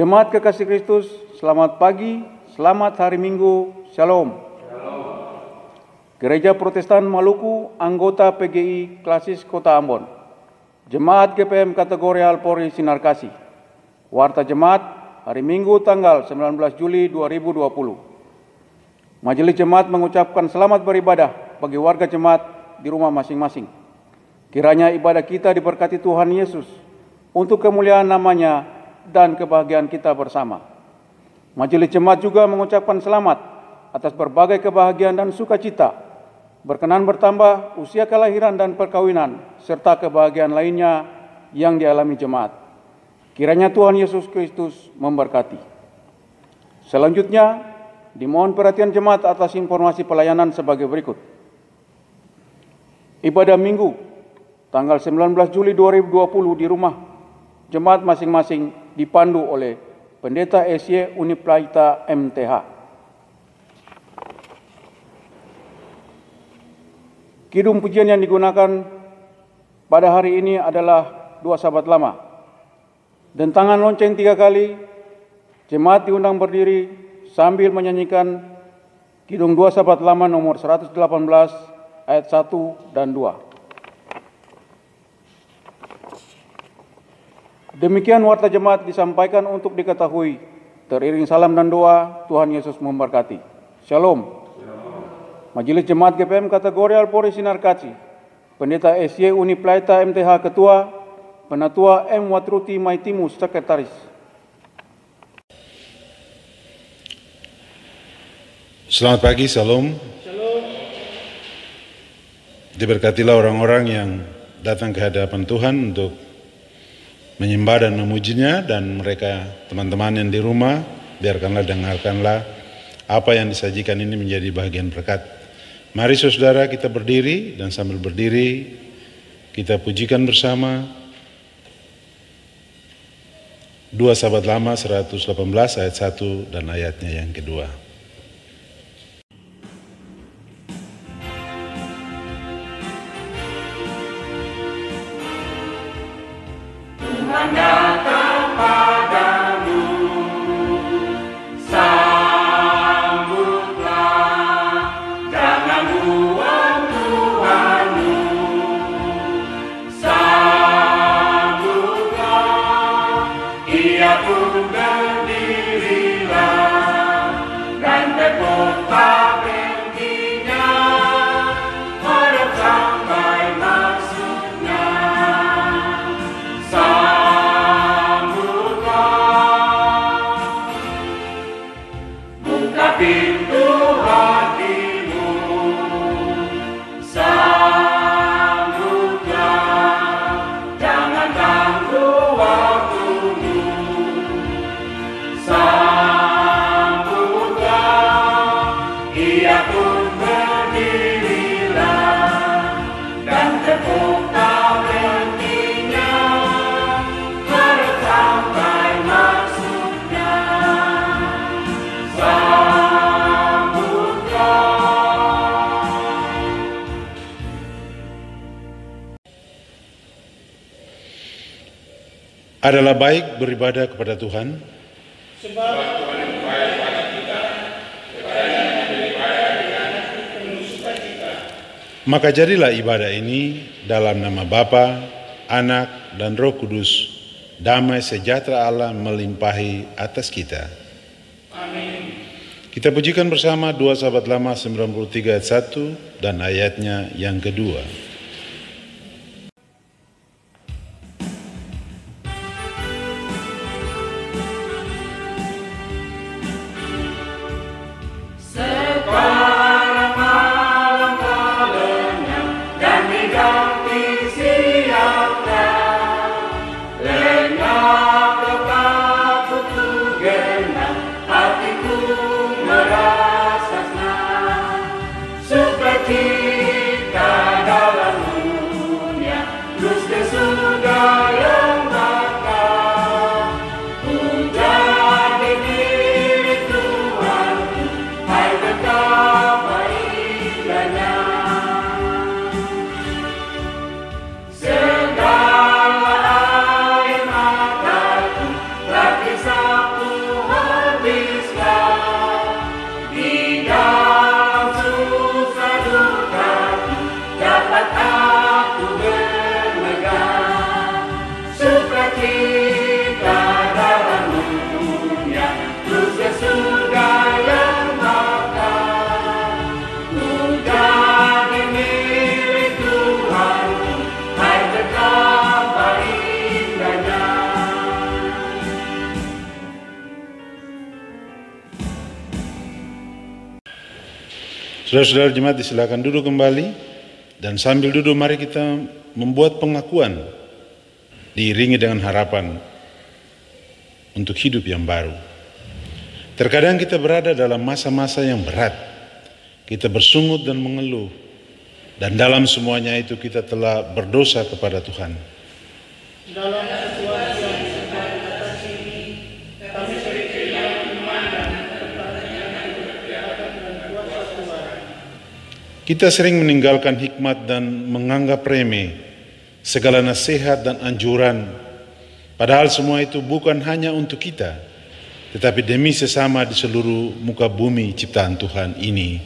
Jemaat kekasih Kristus, selamat pagi, selamat hari Minggu, Shalom. Gereja Protestan Maluku, anggota PGI Klasis Kota Ambon. Jemaat GPM Kategorial Polri Sinar Kasih. Warta Jemaat, hari Minggu tanggal 19 Juli 2020. Majelis Jemaat mengucapkan selamat beribadah bagi warga jemaat di rumah masing-masing. Kiranya ibadah kita diberkati Tuhan Yesus untuk kemuliaan namanya dan kebahagiaan kita bersama. Majelis Jemaat juga mengucapkan selamat atas berbagai kebahagiaan dan sukacita, berkenan bertambah usia kelahiran dan perkawinan, serta kebahagiaan lainnya yang dialami jemaat. Kiranya Tuhan Yesus Kristus memberkati. Selanjutnya, dimohon perhatian jemaat atas informasi pelayanan sebagai berikut. Ibadah Minggu, tanggal 19 Juli 2020 di rumah jemaat masing-masing dipandu oleh Pendeta SY Uniplaita MTH. Kidung pujian yang digunakan pada hari ini adalah Dua Sahabat Lama. Dentangan lonceng 3 kali, jemaat diundang berdiri sambil menyanyikan Kidung Dua Sahabat Lama nomor 118 ayat 1 dan 2. Demikian warta jemaat disampaikan untuk diketahui. Teriring salam dan doa, Tuhan Yesus memberkati. Shalom. Majelis Jemaat GPM Kategorial Polri Sinar Kasih, Pendeta SY Uniplaita MTH Ketua, Penatua M. Watruti Maitimus Sekretaris. Selamat pagi, Shalom. Diberkatilah orang-orang yang datang ke hadapan Tuhan untuk menyembah dan memujinya, dan mereka teman-teman yang di rumah, dengarkanlah apa yang disajikan ini menjadi bagian berkat. Mari saudara kita berdiri, dan sambil berdiri kita pujikan bersama Dua Sahabat Lama 118 ayat 1 dan ayatnya yang kedua. Datang padamu, sambutlah, jangan buang Tuhanmu, sambutlah, Ia pun berdirilah, dan tepuk tangannya, harap sampai maksudnya. Pintu hatimu, sambutlah, jangan tangguh waktumu, sambutlah, Ia pun berdirilah, dan tepuk tangannya, harap sampai maksudnya. Adalah baik beribadah kepada Tuhan, Sebab Tuhan baik pada kita, kepadanya beribadah dengan penuh sukacita. maka jadilah ibadah ini dalam nama Bapa, Anak, dan Roh Kudus. Damai sejahtera Allah melimpahi atas kita. Amin. Kita pujikan bersama Dua Sahabat Lama 93 ayat 1 dan ayatnya yang kedua. Sekarang malam telah lenyap dan diganti sianglah. Lenyap takutku genap, hatiku merasa senang. Sukacita dalam Saudara-saudara jemaat disilakan duduk kembali, dan sambil duduk mari kita membuat pengakuan diiringi dengan harapan untuk hidup yang baru. Terkadang kita berada dalam masa-masa yang berat, kita bersungut dan mengeluh, dan dalam semuanya itu kita telah berdosa kepada Tuhan. Dalam situasi yang sedang atas ini, kami sering kehilangan iman dan pertanyaan keberpihakan dan kuasa Tuhan. Kita sering meninggalkan hikmat dan menganggap remeh segala nasihat dan anjuran, padahal semua itu bukan hanya untuk kita, tetapi demi sesama di seluruh muka bumi ciptaan Tuhan ini.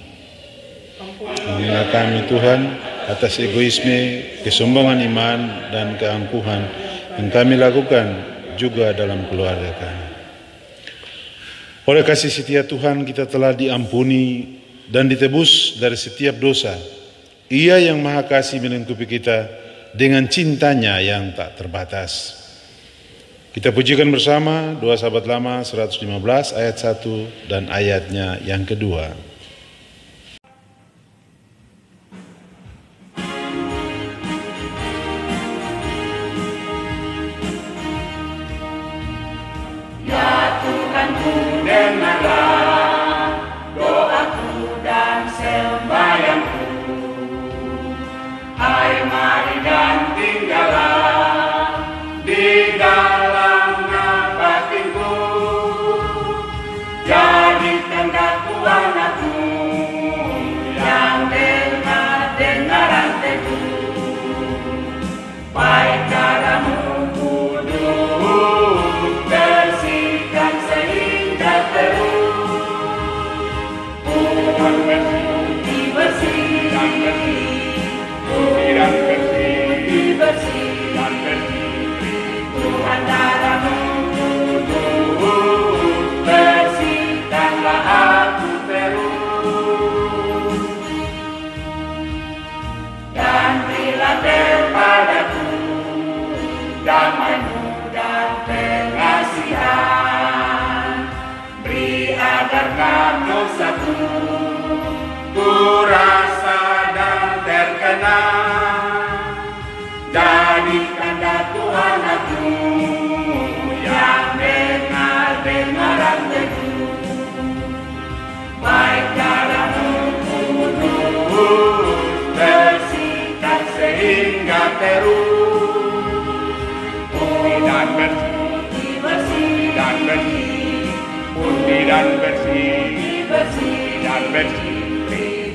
Ampunilah kami Tuhan atas egoisme, kesombongan iman, dan keangkuhan yang kami lakukan juga dalam keluarga kami. Oleh kasih setia Tuhan kita telah diampuni dan ditebus dari setiap dosa. Ia yang Maha Kasih melingkupi kita dengan cintanya yang tak terbatas. Kita pujikan bersama 2 Sahabat Lama 115 ayat 1 dan ayatnya yang kedua. Ya Tuhanku, dengarlah doaku dan sembahyangku. Hai, mari dan tinggallah di dalamnya batinku. Jadikan aku anakmu yang dengar-dengaran teguh. Baik caramu kudus, bersihkan sehingga terus. Tuhan bersih dan bersih dan bersih. Tuhan darahmu kudus, bersihkanlah aku terus. Dan berilah kepadaku damai-Mu dan pengasihan. Beri agarkan dosaku ku rasa dan terkenal. Jadikan aku anakmu yang dengar-dengaran teguh. Baik caramu kudus, bersihkan sehingga terus. Putih dan bersih dan bersih, putih dan bersih dan bersih.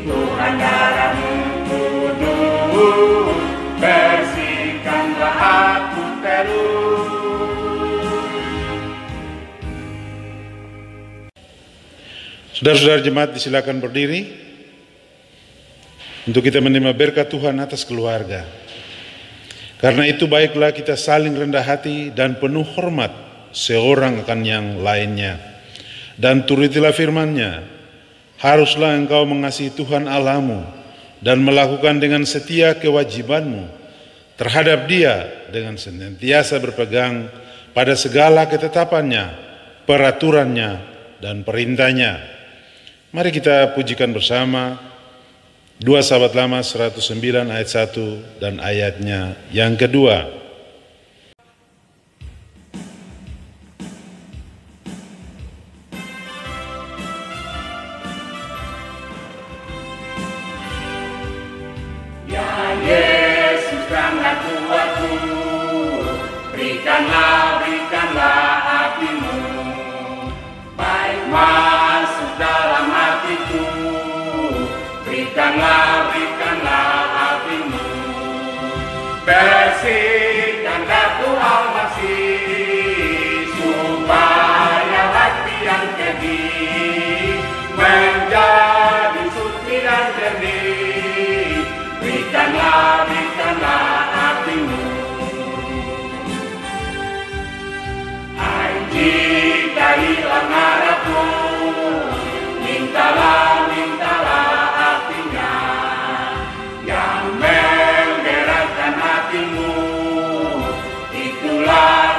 Tuhan darahmu kudus, bersihkanlah aku terus. Saudara-saudara jemaat disilakan berdiri untuk kita menerima berkat Tuhan atas keluarga. Karena itu baiklah kita saling rendah hati dan penuh hormat seorang akan yang lainnya. Dan turutilah firman-Nya, haruslah engkau mengasihi Tuhan Allahmu dan melakukan dengan setia kewajibanmu terhadap Dia dengan senantiasa berpegang pada segala ketetapannya, peraturannya, dan perintahnya. Mari kita pujikan bersama 2 Sahabat Lama 109 ayat 1 dan ayatnya yang kedua. Ya Yesus, teranglah kuatku, berikanlah hatimu, baik masuk dalam hatiku. Berikanlah hatimu, bersihkan aku Al-Masih, supaya hati yang keji menjadi suci dan jernih. Berikanlah hatimu. Hai, jika hilang harapku, mintalah hatinya yang menggerakkan hatimu. Itulah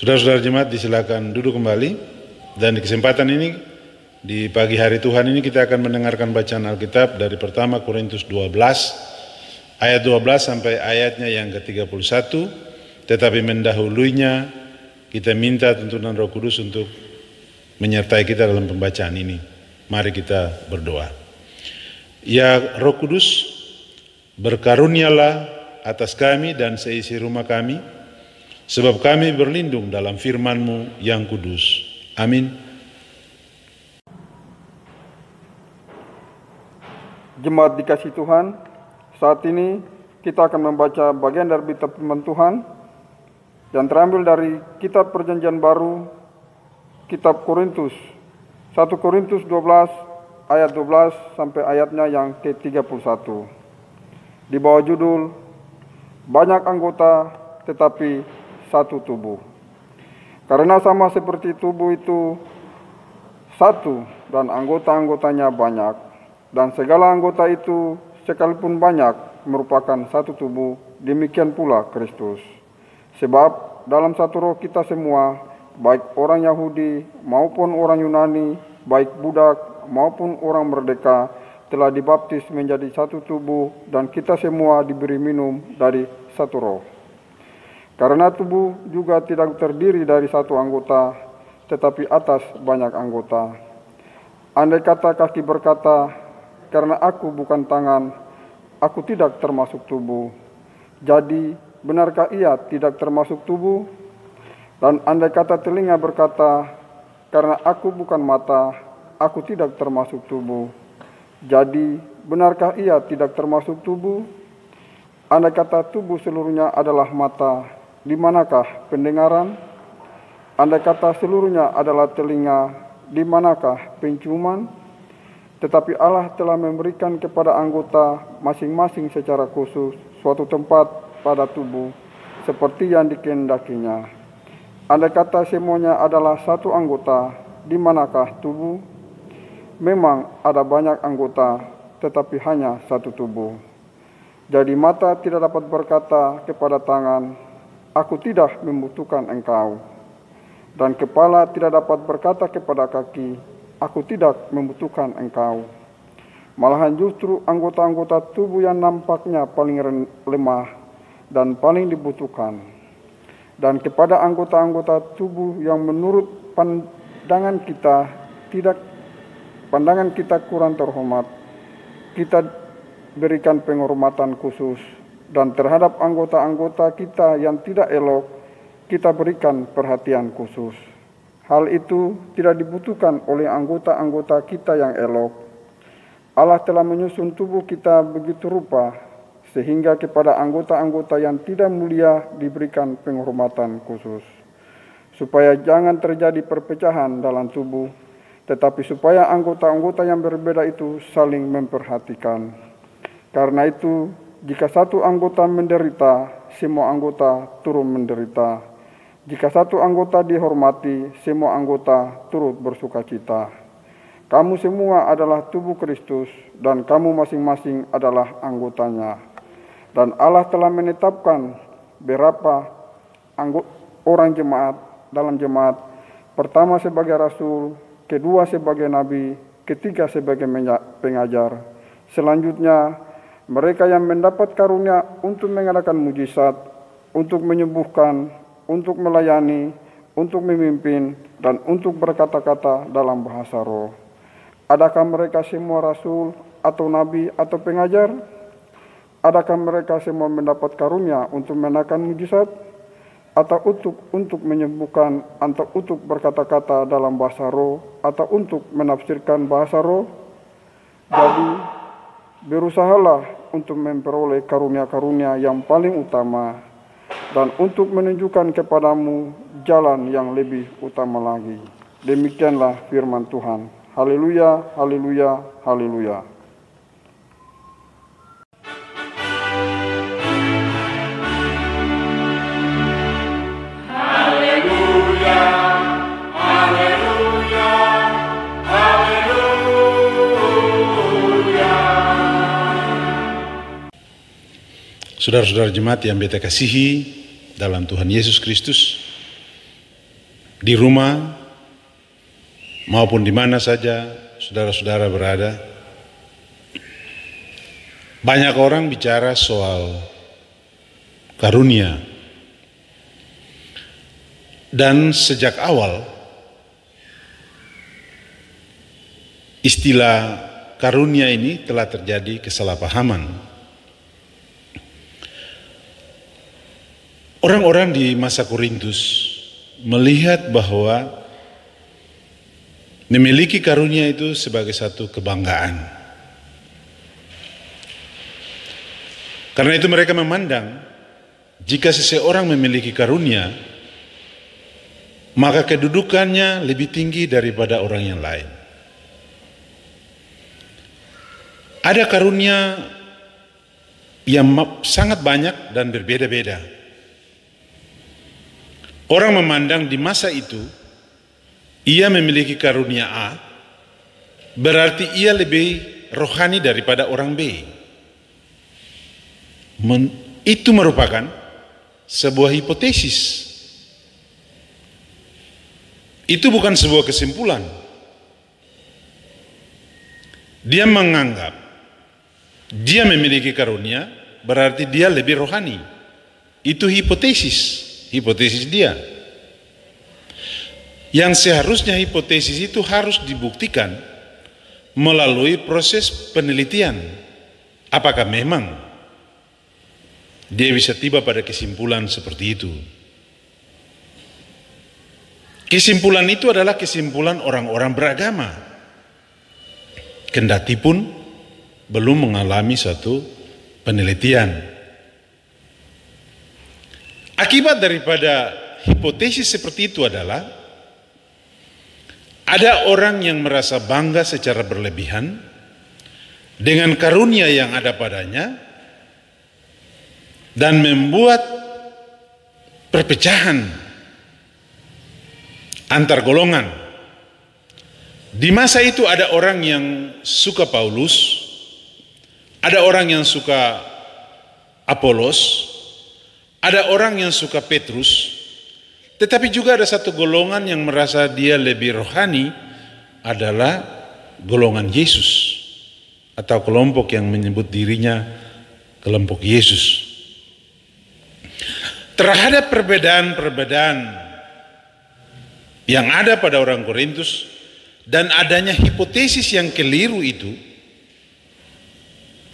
Saudara-saudara jemaat disilakan duduk kembali, dan di kesempatan ini, di pagi hari Tuhan ini kita akan mendengarkan bacaan Alkitab dari pertama Korintus 12 ayat 12 sampai ayatnya yang ke-31, tetapi mendahulunya kita minta tuntunan Roh Kudus untuk menyertai kita dalam pembacaan ini. Mari kita berdoa. Ya Roh Kudus, berkarunialah atas kami dan seisi rumah kami, sebab kami berlindung dalam firman-Mu yang kudus. Amin. Jemaat dikasih Tuhan, saat ini kita akan membaca bagian dari kitab firman Tuhan yang terambil dari kitab Perjanjian Baru, kitab Korintus, 1 Korintus 12 ayat 12 sampai ayatnya yang ke-31. Di bawah judul, banyak anggota tetapi satu tubuh. Karena sama seperti tubuh itu satu dan anggota-anggotanya banyak, dan segala anggota itu sekalipun banyak merupakan satu tubuh, demikian pula Kristus. Sebab dalam satu roh kita semua, baik orang Yahudi maupun orang Yunani, baik budak maupun orang merdeka, telah dibaptis menjadi satu tubuh, dan kita semua diberi minum dari satu roh. Karena tubuh juga tidak terdiri dari satu anggota, tetapi atas banyak anggota. Andai kata kaki berkata, karena aku bukan tangan, aku tidak termasuk tubuh. Jadi, benarkah ia tidak termasuk tubuh? Dan andai kata telinga berkata, karena aku bukan mata, aku tidak termasuk tubuh. Jadi, benarkah ia tidak termasuk tubuh? Andai kata tubuh seluruhnya adalah mata, di manakah pendengaran? Andai kata seluruhnya adalah telinga, di manakah penciuman? Tetapi Allah telah memberikan kepada anggota masing-masing secara khusus suatu tempat pada tubuh, seperti yang dikehendakinya. Andai kata semuanya adalah satu anggota, di manakah tubuh? Memang ada banyak anggota, tetapi hanya satu tubuh. Jadi mata tidak dapat berkata kepada tangan, aku tidak membutuhkan engkau. Dan kepala tidak dapat berkata kepada kaki, aku tidak membutuhkan engkau. Malahan justru anggota-anggota tubuh yang nampaknya paling lemah dan paling dibutuhkan. Dan kepada anggota-anggota tubuh yang menurut pandangan kita kurang terhormat, kita berikan penghormatan khusus, dan terhadap anggota-anggota kita yang tidak elok, kita berikan perhatian khusus. Hal itu tidak dibutuhkan oleh anggota-anggota kita yang elok. Allah telah menyusun tubuh kita begitu rupa, sehingga kepada anggota-anggota yang tidak mulia diberikan penghormatan khusus. Supaya jangan terjadi perpecahan dalam tubuh, tetapi supaya anggota-anggota yang berbeda itu saling memperhatikan. Karena itu, jika satu anggota menderita, semua anggota turut menderita. Jika satu anggota dihormati, semua anggota turut bersukacita. Kamu semua adalah tubuh Kristus, dan kamu masing-masing adalah anggotanya. Dan Allah telah menetapkan berapa orang jemaat dalam jemaat, pertama sebagai rasul, kedua sebagai nabi, ketiga sebagai pengajar. Selanjutnya, mereka yang mendapat karunia untuk mengadakan mujizat, untuk menyembuhkan, untuk melayani, untuk memimpin, dan untuk berkata-kata dalam bahasa roh. Adakah mereka semua rasul, atau nabi, atau pengajar? Adakah mereka semua mendapat karunia untuk mengadakan mujizat, atau untuk menyembuhkan, atau untuk berkata-kata dalam bahasa roh, atau untuk menafsirkan bahasa roh? Jadi, berusahalah untuk memperoleh karunia-karunia yang paling utama, dan untuk menunjukkan kepadamu jalan yang lebih utama lagi. Demikianlah firman Tuhan. Haleluya, haleluya, haleluya. Saudara-saudara jemaat yang beta kasihi dalam Tuhan Yesus Kristus, di rumah, maupun di mana saja saudara-saudara berada. Banyak orang bicara soal karunia. Dan sejak awal, istilah karunia ini telah terjadi kesalahpahaman. Orang-orang di masa Korintus melihat bahwa memiliki karunia itu sebagai satu kebanggaan. Karena itu mereka memandang jika seseorang memiliki karunia, maka kedudukannya lebih tinggi daripada orang yang lain. Ada karunia yang sangat banyak dan berbeda-beda. Orang memandang di masa itu, ia memiliki karunia A, berarti ia lebih rohani daripada orang B. Itu merupakan sebuah hipotesis. Itu bukan sebuah kesimpulan. Dia menganggap dia memiliki karunia, berarti dia lebih rohani. Itu hipotesis dia. Yang seharusnya hipotesis itu harus dibuktikan melalui proses penelitian. Apakah memang dia bisa tiba pada kesimpulan seperti itu? Kesimpulan itu adalah kesimpulan orang-orang beragama, kendati pun belum mengalami satu penelitian. Akibat daripada hipotesis seperti itu adalah ada orang yang merasa bangga secara berlebihan dengan karunia yang ada padanya dan membuat perpecahan antar golongan. Di masa itu ada orang yang suka Paulus, ada orang yang suka Apolos, ada orang yang suka Petrus, tetapi juga ada satu golongan yang merasa dia lebih rohani, adalah golongan Yesus, atau kelompok yang menyebut dirinya kelompok Yesus. Terhadap perbedaan-perbedaan yang ada pada orang Korintus dan adanya hipotesis yang keliru itu,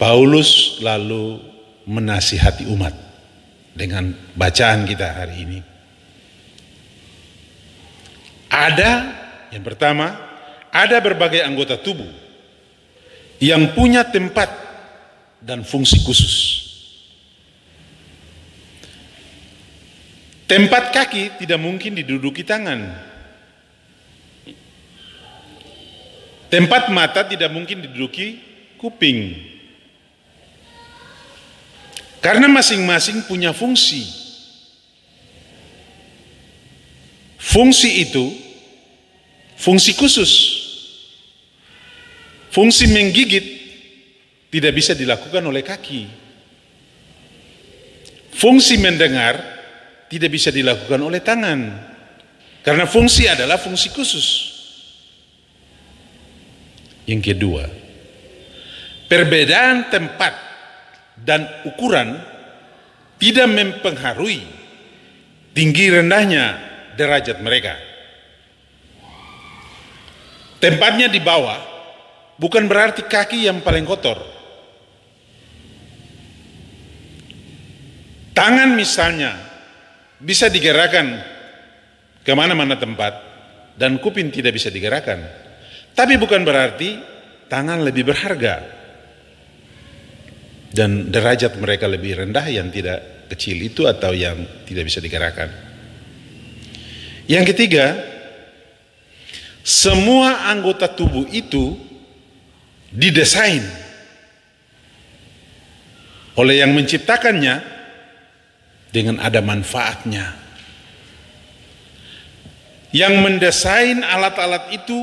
Paulus lalu menasihati umat dengan bacaan kita hari ini. Yang pertama, ada berbagai anggota tubuh yang punya tempat dan fungsi khusus. Tempat kaki tidak mungkin diduduki tangan. Tempat mata tidak mungkin diduduki kuping. Karena masing-masing punya fungsi. Fungsi itu, fungsi khusus. Fungsi menggigit tidak bisa dilakukan oleh kaki. Fungsi mendengar tidak bisa dilakukan oleh tangan. Karena fungsi adalah fungsi khusus. Yang kedua, perbedaan tempat dan ukuran tidak mempengaruhi tinggi rendahnya derajat mereka. Tempatnya di bawah bukan berarti kaki yang paling kotor. Tangan misalnya bisa digerakkan kemana-mana tempat dan kuping tidak bisa digerakkan. Tapi bukan berarti tangan lebih berharga dan derajat mereka lebih rendah yang tidak kecil itu atau yang tidak bisa digerakkan. Yang ketiga, semua anggota tubuh itu didesain oleh yang menciptakannya dengan ada manfaatnya. Yang mendesain alat-alat itu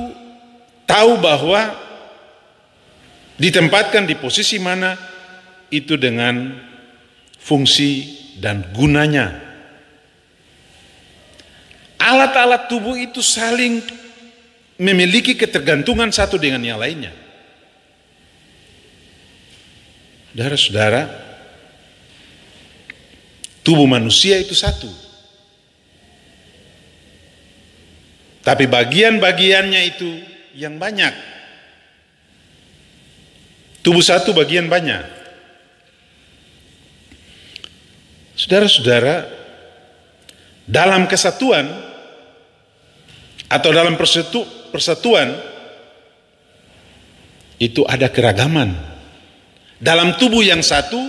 tahu bahwa ditempatkan di posisi mana itu dengan fungsi dan gunanya. alat-alat tubuh itu saling memiliki ketergantungan satu dengan yang lainnya. Saudara-saudara, tubuh manusia itu satu. Tapi bagian-bagiannya itu yang banyak. Tubuh satu bagian banyak. Saudara-saudara, dalam kesatuan atau dalam persatuan itu ada keragaman. Dalam tubuh yang satu,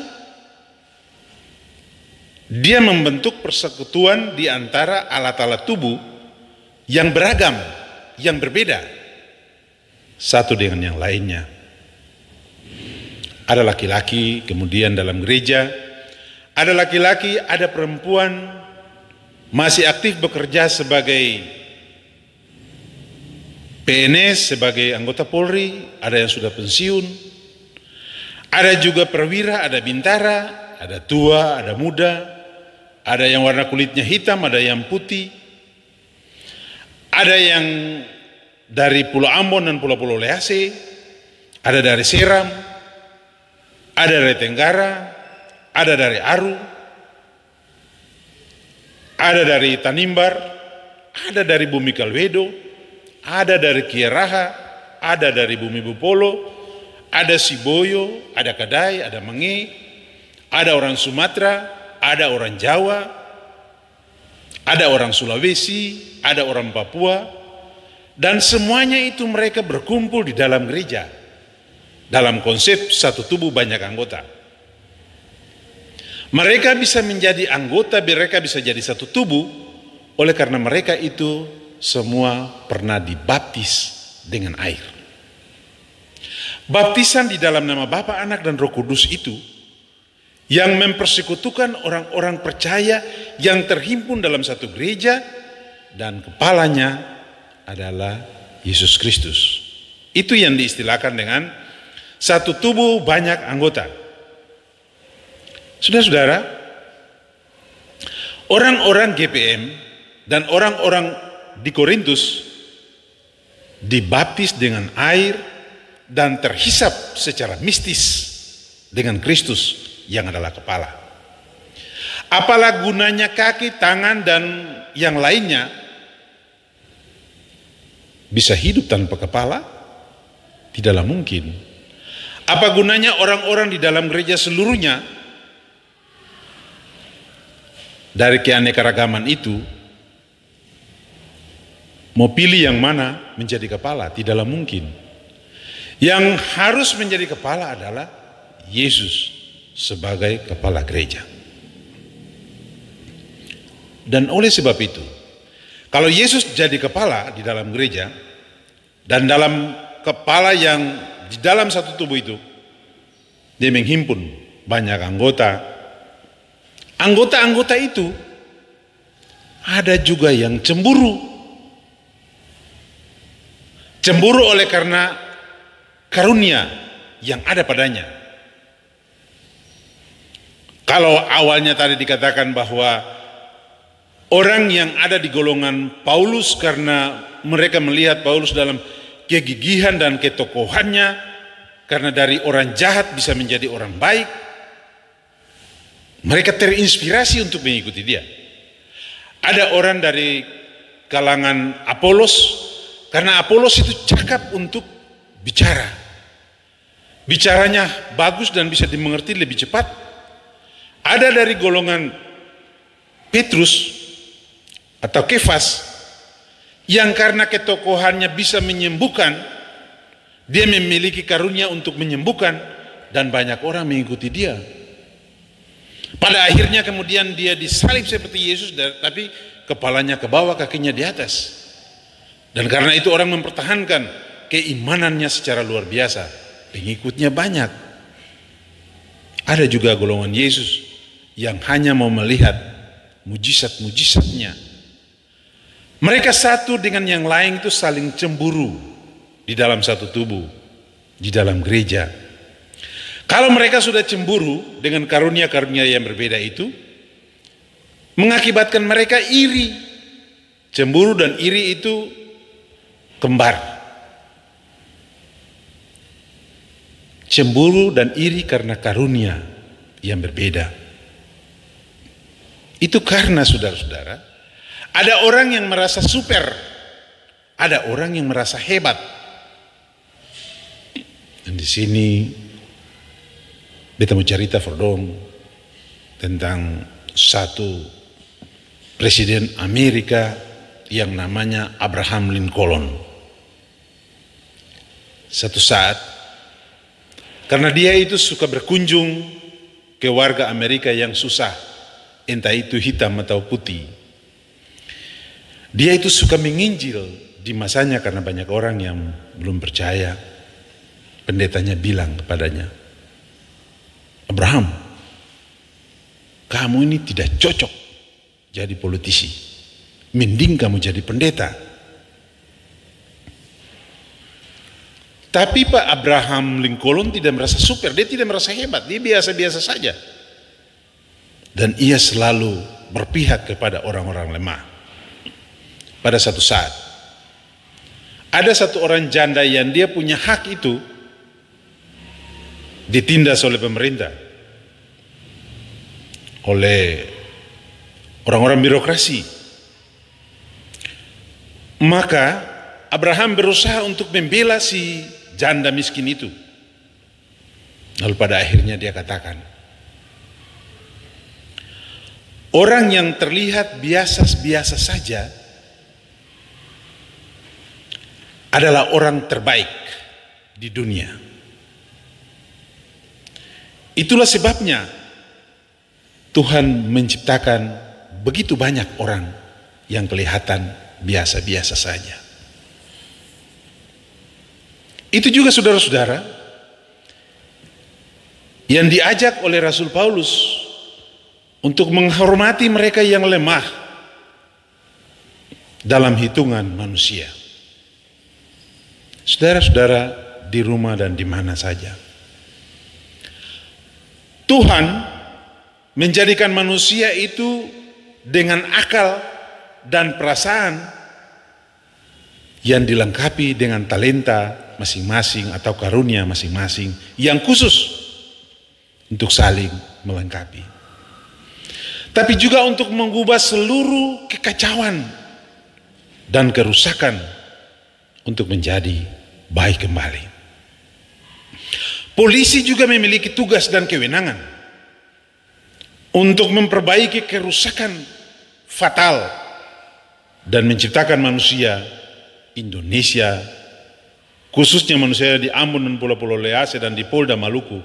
dia membentuk persekutuan di antara alat-alat tubuh yang beragam, yang berbeda satu dengan yang lainnya. Ada laki-laki, kemudian dalam gereja ada laki-laki, ada perempuan masih aktif bekerja sebagai PNS, sebagai anggota Polri, ada yang sudah pensiun. Ada juga perwira, ada bintara, ada tua, ada muda, ada yang warna kulitnya hitam, ada yang putih, ada yang dari Pulau Ambon dan Pulau-Pulau Lease, ada dari Seram, ada dari Tenggara, ada dari Aru, ada dari Tanimbar, ada dari Bumi Kalwedo, ada dari Kiaraha, ada dari Bumi Bupolo, ada Siboyo, ada Kadai, ada Mange, ada orang Sumatera, ada orang Jawa, ada orang Sulawesi, ada orang Papua, dan semuanya itu mereka berkumpul di dalam gereja dalam konsep satu tubuh banyak anggota. Mereka bisa menjadi anggota, mereka bisa jadi satu tubuh oleh karena mereka itu semua pernah dibaptis dengan air. Baptisan di dalam nama Bapa, Anak, dan Roh Kudus itu yang mempersekutukan orang-orang percaya yang terhimpun dalam satu gereja dan kepalanya adalah Yesus Kristus. Itu yang diistilahkan dengan satu tubuh banyak anggota. Saudara-saudara, orang-orang GPM dan orang-orang di Korintus dibaptis dengan air dan terhisap secara mistis dengan Kristus yang adalah kepala. Apalah gunanya kaki, tangan, dan yang lainnya bisa hidup tanpa kepala? Tidaklah mungkin. Apa gunanya orang-orang di dalam gereja seluruhnya dari keanekaragaman itu mau pilih yang mana menjadi kepala? Tidaklah mungkin. Yang harus menjadi kepala adalah Yesus sebagai kepala gereja. Dan oleh sebab itu, kalau Yesus jadi kepala di dalam gereja dan dalam kepala yang di dalam satu tubuh itu, dia menghimpun banyak anggota. Anggota-anggota itu ada juga yang cemburu. Cemburu oleh karena karunia yang ada padanya. Kalau awalnya tadi dikatakan bahwa orang yang ada di golongan Paulus karena mereka melihat Paulus dalam kegigihan dan ketokohannya, karena dari orang jahat bisa menjadi orang baik, mereka terinspirasi untuk mengikuti dia. Ada orang dari kalangan Apolos, karena Apolos itu cakap untuk bicara. Bicaranya bagus dan bisa dimengerti lebih cepat. Ada dari golongan Petrus atau Kefas yang karena ketokohannya bisa menyembuhkan, dia memiliki karunia untuk menyembuhkan dan banyak orang mengikuti dia. Pada akhirnya kemudian dia disalib seperti Yesus, tapi kepalanya ke bawah, kakinya di atas. Dan karena itu orang mempertahankan keimanannya secara luar biasa, pengikutnya banyak. Ada juga golongan Yesus yang hanya mau melihat mujizat-mujizatnya. Mereka satu dengan yang lain itu saling cemburu di dalam satu tubuh, di dalam gereja. Kalau mereka sudah cemburu dengan karunia-karunia yang berbeda itu, mengakibatkan mereka iri, Cemburu dan iri itu kembar. Cemburu dan iri karena karunia yang berbeda. Itu karena saudara-saudara, ada orang yang merasa super, ada orang yang merasa hebat. Dan di sini beta mau cerita fordong tentang satu presiden Amerika yang namanya Abraham Lincoln. Satu saat, karena dia itu suka berkunjung ke warga Amerika yang susah, entah itu hitam atau putih. Dia itu suka menginjil di masanya karena banyak orang yang belum percaya. Pendetanya bilang kepadanya, Abraham, kamu ini tidak cocok jadi politisi. Mending kamu jadi pendeta. Tapi Pak Abraham Lincoln tidak merasa super, dia tidak merasa hebat, dia biasa-biasa saja. Dan ia selalu berpihak kepada orang-orang lemah. Pada satu saat, ada satu orang janda yang dia punya hak itu ditindas oleh pemerintah, oleh orang-orang birokrasi. Maka Abraham berusaha untuk membela si janda miskin itu. Lalu pada akhirnya dia katakan, orang yang terlihat biasa-biasa saja adalah orang terbaik di dunia. Itulah sebabnya Tuhan menciptakan begitu banyak orang yang kelihatan biasa-biasa saja. Itu juga saudara-saudara yang diajak oleh Rasul Paulus untuk menghormati mereka yang lemah dalam hitungan manusia. Saudara-saudara di rumah dan di mana saja, Tuhan menjadikan manusia itu dengan akal dan perasaan yang dilengkapi dengan talenta masing-masing atau karunia masing-masing yang khusus untuk saling melengkapi. Tapi juga untuk mengubah seluruh kekacauan dan kerusakan untuk menjadi baik kembali. Polisi juga memiliki tugas dan kewenangan untuk memperbaiki kerusakan fatal dan menciptakan manusia Indonesia, khususnya manusia di Ambon dan Pulau-Pulau Lease dan di Polda Maluku,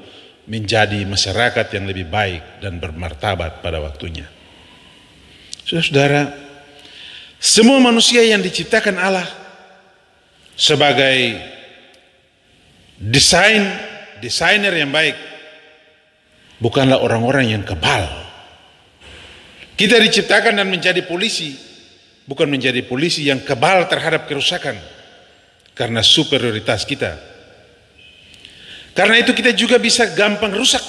menjadi masyarakat yang lebih baik dan bermartabat pada waktunya. Saudara-saudara, semua manusia yang diciptakan Allah sebagai desainer yang baik bukanlah orang-orang yang kebal. Kita diciptakan dan menjadi polisi, bukan menjadi polisi yang kebal terhadap kerusakan karena superioritas kita. Karena itu kita juga bisa gampang rusak.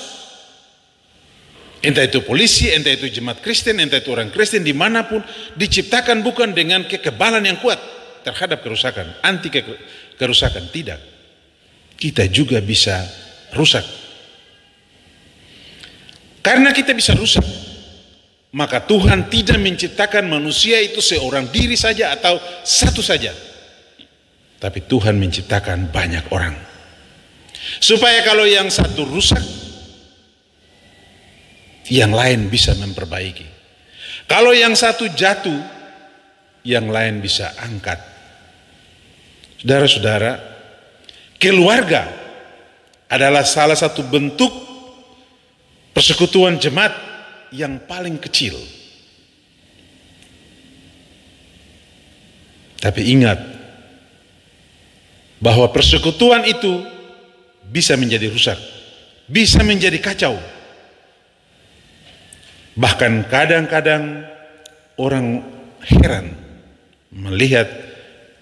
Entah itu polisi, entah itu jemaat Kristen, entah itu orang Kristen, dimanapun diciptakan bukan dengan kekebalan yang kuat terhadap kerusakan, anti kerusakan, tidak. Kita juga bisa rusak. Karena kita bisa rusak, maka Tuhan tidak menciptakan manusia itu seorang diri saja atau satu saja. Tapi Tuhan menciptakan banyak orang. Supaya kalau yang satu rusak, yang lain bisa memperbaiki. Kalau yang satu jatuh, yang lain bisa angkat. Saudara-saudara, keluarga adalah salah satu bentuk persekutuan jemaat yang paling kecil. Tapi ingat bahwa persekutuan itu bisa menjadi rusak, bisa menjadi kacau. Bahkan kadang-kadang orang heran melihat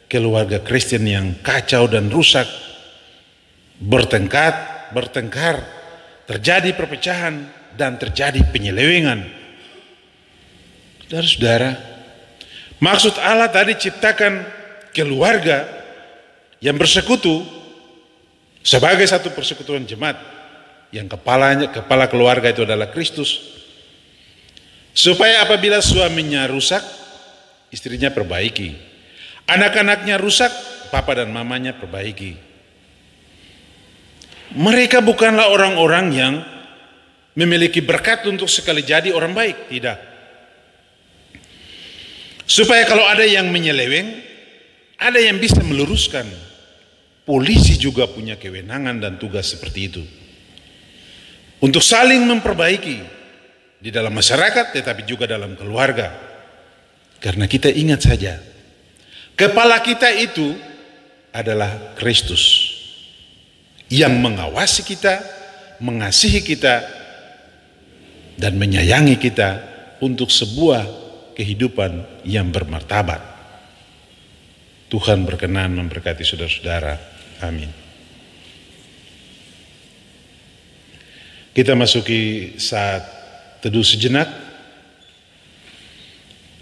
keluarga Kristen yang kacau dan rusak, bertengkar, terjadi perpecahan dan terjadi penyelewengan. Saudara-saudara, Maksud Allah tadi ciptakan keluarga yang bersekutu sebagai satu persekutuan jemaat yang kepala keluarga itu adalah Kristus, supaya apabila suaminya rusak, istrinya perbaiki, anak-anaknya rusak, papa dan mamanya perbaiki. Mereka bukanlah orang-orang yang memiliki berkat untuk sekali jadi orang baik, tidak. Supaya kalau ada yang menyeleweng, ada yang bisa meluruskan. Polisi juga punya kewenangan dan tugas seperti itu, untuk saling memperbaiki di dalam masyarakat, tetapi juga dalam keluarga. Karena kita ingat saja, kepala kita itu adalah Kristus yang mengawasi kita, mengasihi kita, dan menyayangi kita untuk sebuah kehidupan yang bermartabat. Tuhan berkenan memberkati saudara-saudara. Amin. Kita masuki saat teduh sejenak.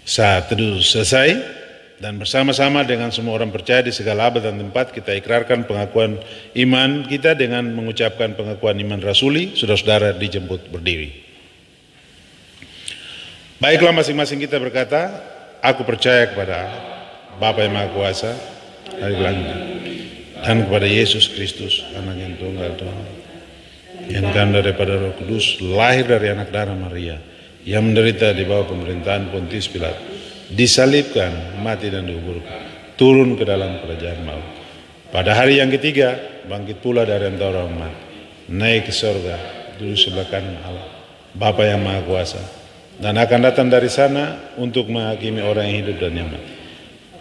Saat teduh selesai, dan bersama-sama dengan semua orang percaya di segala abad dan tempat, kita ikrarkan pengakuan iman kita dengan mengucapkan pengakuan iman rasuli. Saudara-saudara dijemput berdiri. Baiklah, masing-masing kita berkata, aku percaya kepada Bapa yang Maha Kuasa, dari langit, dan kepada Yesus Kristus, anak yang tunggal Tuhan, yang kandung daripada Roh Kudus, lahir dari anak darah Maria, yang menderita di bawah pemerintahan Pontius Pilatus, disalibkan, mati dan dikuburkan, turun ke dalam kerajaan maut. Pada hari yang ketiga, bangkit pula dari antara orang mati, naik ke surga, duduk sebelah kanan Allah, Bapa yang Maha Kuasa, dan akan datang dari sana untuk menghakimi orang yang hidup dan yang mati.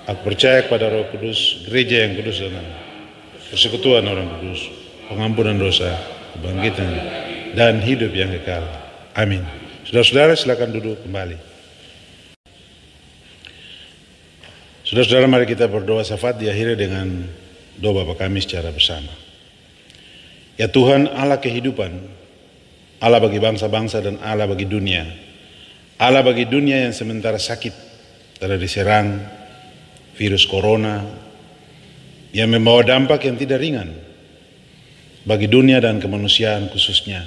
Aku percaya kepada Roh Kudus, gereja yang kudus dan persekutuan orang kudus, pengampunan dosa, kebangkitan, dan hidup yang kekal. Amin. Saudara-saudara silakan duduk kembali. Saudara-saudara, mari kita berdoa syafaat diakhiri dengan doa Bapa kami secara bersama. Ya Tuhan, Allah kehidupan, Allah bagi bangsa-bangsa dan Allah bagi dunia. Allah bagi dunia yang sementara sakit telah diserang virus corona yang membawa dampak yang tidak ringan bagi dunia dan kemanusiaan khususnya.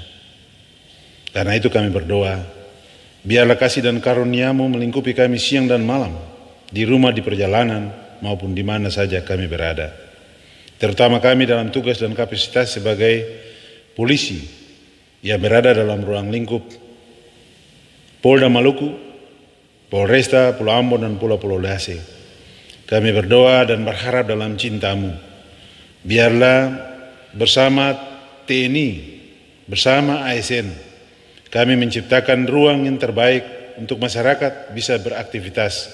Karena itu kami berdoa, biarlah kasih dan karunia-Mu melingkupi kami siang dan malam, di rumah, di perjalanan, maupun di mana saja kami berada. Terutama kami dalam tugas dan kapasitas sebagai polisi yang berada dalam ruang lingkup Polda Maluku, Polresta, Pulau Ambon, dan Pulau Lase. Kami berdoa dan berharap dalam cinta-Mu, biarlah bersama TNI, bersama ASN, kami menciptakan ruang yang terbaik untuk masyarakat bisa beraktivitas,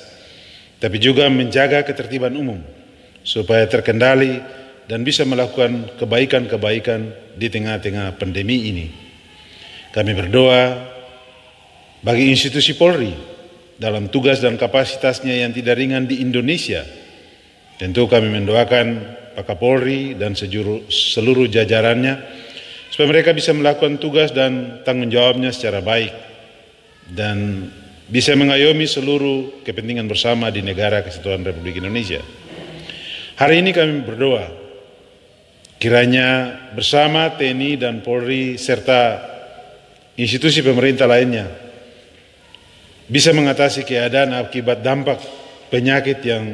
tapi juga menjaga ketertiban umum, supaya terkendali dan bisa melakukan kebaikan-kebaikan di tengah-tengah pandemi ini. Kami berdoa bagi institusi Polri dalam tugas dan kapasitasnya yang tidak ringan di Indonesia. Tentu kami mendoakan Pak Kapolri dan seluruh jajarannya supaya mereka bisa melakukan tugas dan tanggung jawabnya secara baik dan bisa mengayomi seluruh kepentingan bersama di negara Kesatuan Republik Indonesia. Hari ini kami berdoa kiranya bersama TNI dan Polri serta institusi pemerintah lainnya bisa mengatasi keadaan akibat dampak penyakit yang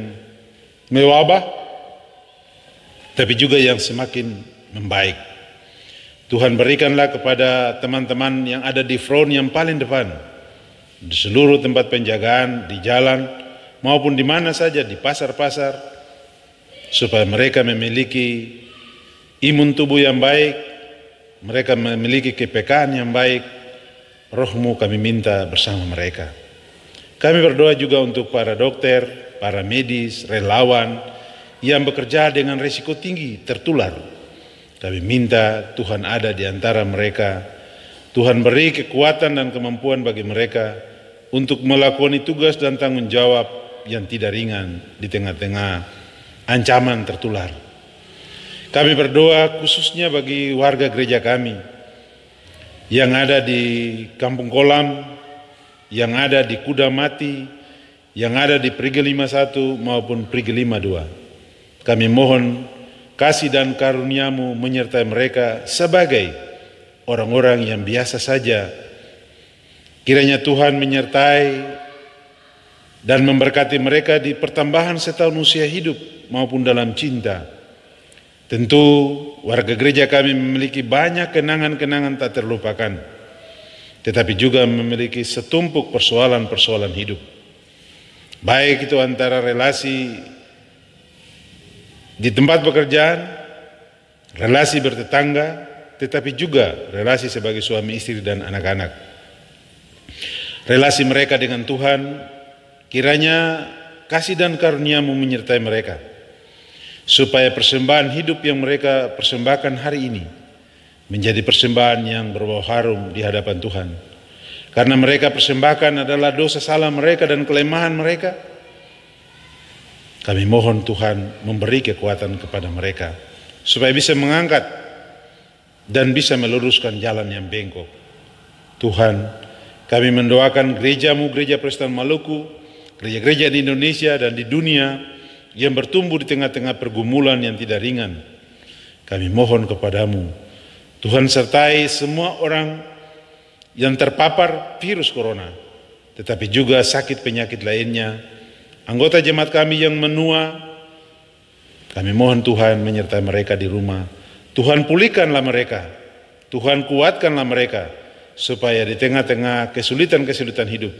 mewabah, tapi juga yang semakin membaik. Tuhan berikanlah kepada teman-teman yang ada di front yang paling depan, di seluruh tempat penjagaan, di jalan, maupun di mana saja, di pasar-pasar, supaya mereka memiliki imun tubuh yang baik, mereka memiliki kepekaan yang baik. Roh-Mu kami minta bersama mereka. Kami berdoa juga untuk para dokter, para medis, relawan yang bekerja dengan risiko tinggi tertular. Kami minta Tuhan ada di antara mereka. Tuhan beri kekuatan dan kemampuan bagi mereka untuk melakukan tugas dan tanggung jawab yang tidak ringan di tengah-tengah ancaman tertular. Kami berdoa khususnya bagi warga gereja kami yang ada di Kampung Kolam, yang ada di Kuda Mati, yang ada di Perigi 51 maupun Perigi 52. Kami mohon kasih dan karunia-Mu menyertai mereka sebagai orang-orang yang biasa saja. Kiranya Tuhan menyertai dan memberkati mereka di pertambahan setahun usia hidup maupun dalam cinta. Tentu warga gereja kami memiliki banyak kenangan-kenangan tak terlupakan, tetapi juga memiliki setumpuk persoalan-persoalan hidup. Baik itu antara relasi di tempat pekerjaan, relasi bertetangga, tetapi juga relasi sebagai suami istri dan anak-anak. Relasi mereka dengan Tuhan, kiranya kasih dan karunia-Mu menyertai mereka, supaya persembahan hidup yang mereka persembahkan hari ini menjadi persembahan yang berbau harum di hadapan Tuhan. Karena mereka persembahkan adalah dosa salah mereka dan kelemahan mereka. Kami mohon Tuhan memberi kekuatan kepada mereka supaya bisa mengangkat dan bisa meluruskan jalan yang bengkok. Tuhan, kami mendoakan gereja-Mu, Gereja Protestan Maluku, gereja-gereja di Indonesia dan di dunia yang bertumbuh di tengah-tengah pergumulan yang tidak ringan. Kami mohon kepadamu, Tuhan sertai semua orang yang terpapar virus corona, tetapi juga sakit penyakit lainnya. Anggota jemaat kami yang menua, kami mohon Tuhan menyertai mereka di rumah. Tuhan pulihkanlah mereka, Tuhan kuatkanlah mereka, supaya di tengah-tengah kesulitan-kesulitan hidup,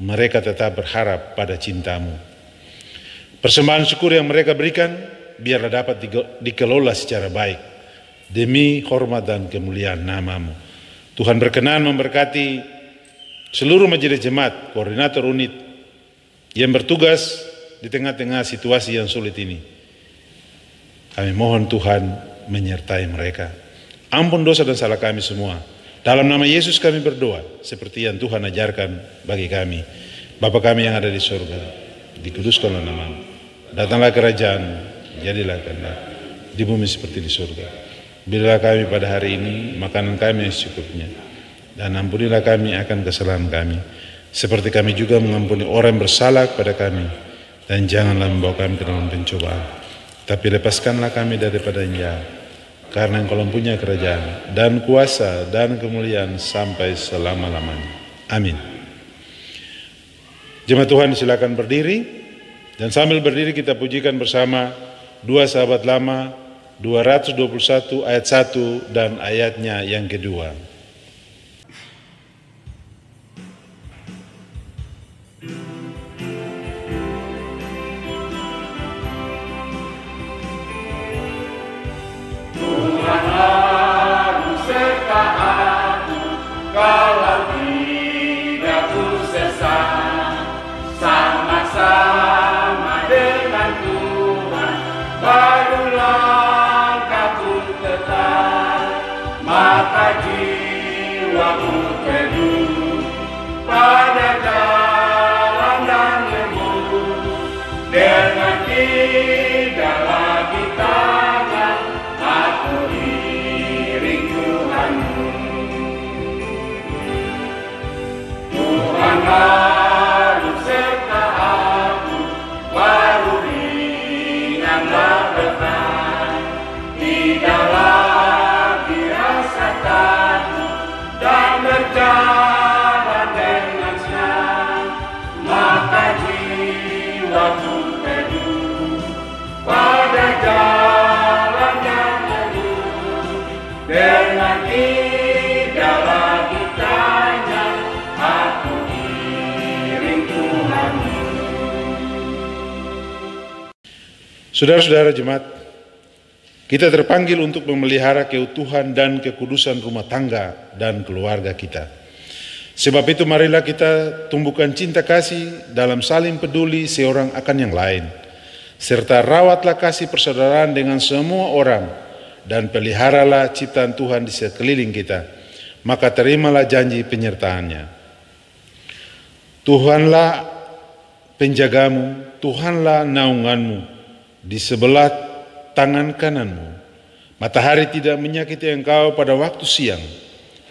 mereka tetap berharap pada cinta-Mu. Persembahan syukur yang mereka berikan, biarlah dapat dikelola secara baik, demi hormat dan kemuliaan nama-Mu. Tuhan berkenan memberkati seluruh majelis jemaat, koordinator unit, yang bertugas di tengah-tengah situasi yang sulit ini. Kami mohon Tuhan menyertai mereka. Ampun dosa dan salah kami semua. Dalam nama Yesus kami berdoa, seperti yang Tuhan ajarkan bagi kami. Bapa kami yang ada di surga, dikuduskanlah nama-Mu. Datanglah kerajaan, jadilah kehendak di bumi seperti di surga. Berilah kami pada hari ini makanan kami yang secukupnya, dan ampunilah kami akan kesalahan kami, seperti kami juga mengampuni orang yang bersalah kepada kami. Dan janganlah membawa kami ke dalam pencobaan, tapi lepaskanlah kami daripada yang jahat. Karena Engkau punya kerajaan dan kuasa dan kemuliaan sampai selama-lamanya. Amin. Jemaat Tuhan silakan berdiri. Dan sambil berdiri kita pujikan bersama dua sahabat lama 221 ayat 1 dan ayatnya yang kedua. Tuhan harus serta aku, kalau tidak ku sesat, sama-sama dengan Tuhan, barulah aku tetap, maka jiwaku teduh pada jalan dan lembut, dengan tidak lagi tangan, aku iring Tuhanmu. Tuhan harus serta aku, baru ringanlah beban, tidak lagi rasa takut dan berjalan dengan senang, maka jiwaku teduh pada jalan yang lembut, dengan tidak lagi tanya, aku iring Tuhanmu. Saudara-saudara jemaat, kita terpanggil untuk memelihara keutuhan dan kekudusan rumah tangga dan keluarga kita. Sebab itu marilah kita tumbuhkan cinta kasih dalam saling peduli seorang akan yang lain, serta rawatlah kasih persaudaraan dengan semua orang, dan peliharalah ciptaan Tuhan di sekeliling kita, maka terimalah janji penyertaannya. Tuhanlah penjagamu, Tuhanlah naunganmu di sebelah tangan kananmu. Matahari tidak menyakiti engkau pada waktu siang,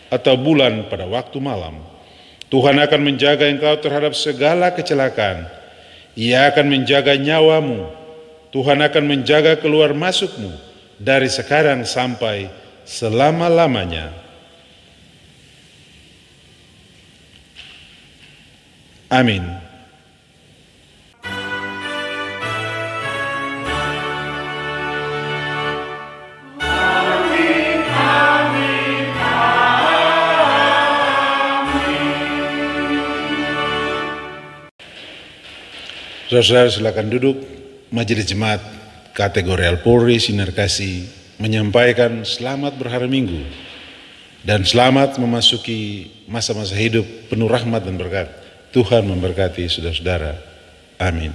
atau bulan pada waktu malam. Tuhan akan menjaga engkau terhadap segala kecelakaan. Ia akan menjaga nyawamu. Tuhan akan menjaga keluar masukmu dari sekarang sampai selama-lamanya. Amin. Saudara-saudara, silakan duduk. Majelis Jemaat Kategorial Polri Sinar Kasih menyampaikan selamat berhari Minggu dan selamat memasuki masa-masa hidup penuh rahmat dan berkat. Tuhan memberkati saudara-saudara. Amin.